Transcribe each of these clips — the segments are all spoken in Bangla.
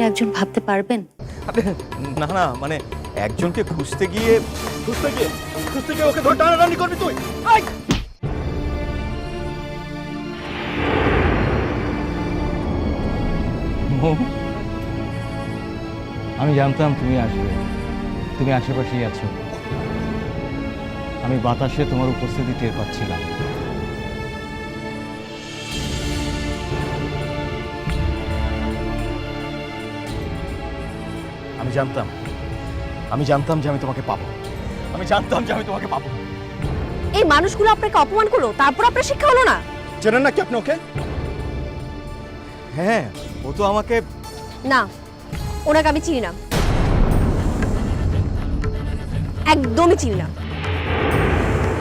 একজন ভাবতে পারবেন? না না, মানে একজনকে খুঁজতে গিয়ে ওকে ধরে টানাটানি করবি তুই? আমি জানতাম তুমি আসবে, তুমি আশেপাশেই আছো। আমি বাতাসে তোমার উপস্থিতি টের পাচ্ছিলাম। আমি জানতাম যে আমি তোমাকে পাবো। এই মানুষগুলো আপনাকে অপমান করলো, তারপর আপনার শিক্ষা হলো না? চেনেন না কি আপনি ওকে? হ্যাঁ, ও তো আমাকে। না, ওনাকে আমি চিনি না, একদমই চিনি না।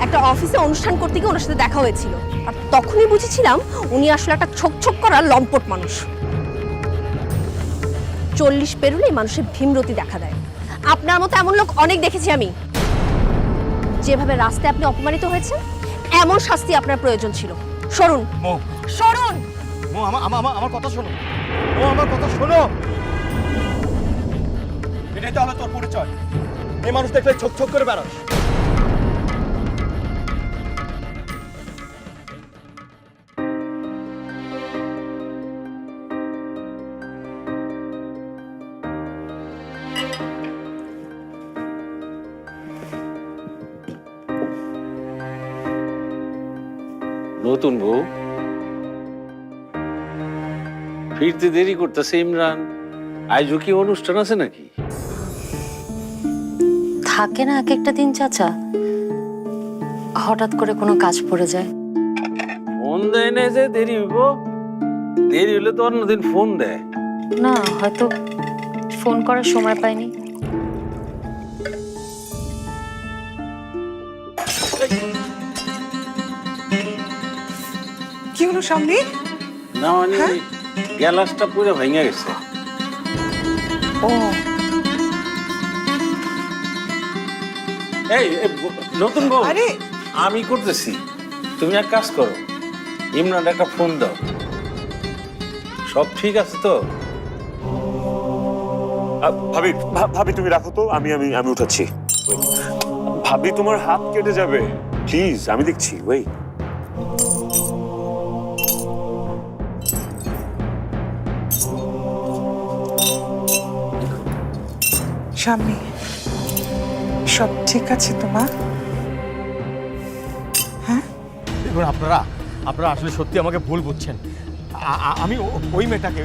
একটা অফিসে অনুষ্ঠান করতে গিয়ে ওনার সাথে দেখা হয়েছিল, আর তখনই বুঝেছিলাম উনি আসলে একটা ছোক করা লম্পট মানুষ। 40 পেরুলেই মানুষের ভীমরতি দেখা দেয়। আপনার মতো এমন লোক অনেক দেখেছি আমি। যেভাবে রাস্তায় আপনি অপমানিত হয়েছে, এমন শাস্তি আপনার প্রয়োজন ছিল। সরুন, সরুন। আমার কথা শোনো। আমার কথা শোনো। এটাই তাহলে তোর পরিচয়? এই মানুষ দেখলে ছোক করে বেড়াস? নতুন বউ ফিরতে দেরি করতেছে ইমরান। আজও কি অনুষ্ঠান আছে নাকি? থাকে না এক একটা দিন চাচা, হঠাৎ করে কোনো কাজ পড়ে যায়। ফোন দেয় না যে দেরি হইব? দেরি হলে তো অন্যদিন ফোন দেয় না, হয়তো ফোন করার সময় পাইনি। কি হলো সামনে? না, মানে গ্যালাসটা পুরো ভেঙে গেছে। ও এই নতুন বউ, আরে আমি করতেছি, তুমি এক কাজ করো, ইমরান একটা ফোন দাও। সব ঠিক আছে তো? ভাবি ভাবি তুমি রাখো তো, আমি আমি আমি উঠাচ্ছি। ভাবি তোমার হাত কেটে যাবে, প্লিজ আমি দেখছি। ওই স্বামী, সব ঠিক আছে তোমার? দেখুন, আপনারা আসলে সত্যি আমাকে ভুল বুঝছেন। আমি ওই মেয়েটাকে,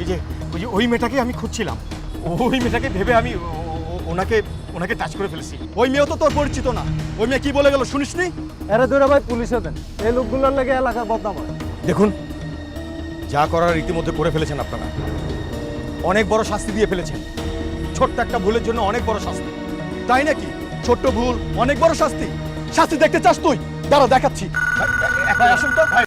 ওই মেয়েটাকে আমি খুঁজছিলাম। ওই মেয়েটাকে ভেবে আমি ওনাকে টাচ করে ফেলেছি। ওই মেয়েও তো তোর পরিচিত না। ওই মেয়ে কি বলে গেল শুনিসনি? এরা ধরে ভাই পুলিশে দেন, এই লোকগুলোর লাগে এলাকার বদনাম হয়। দেখুন, যা করার রীতিমধ্যে করে ফেলেছেন আপনারা। অনেক বড় শাস্তি দিয়ে ফেলেছেন। ছোট্ট একটা ভুলের জন্য অনেক বড় শাস্তি, তাই নাকি? ছোট্ট ভুল, অনেক বড় শাস্তি। শাস্তি দেখতে চাস তুই? দাঁড়া দেখাচ্ছি। আসুন তো।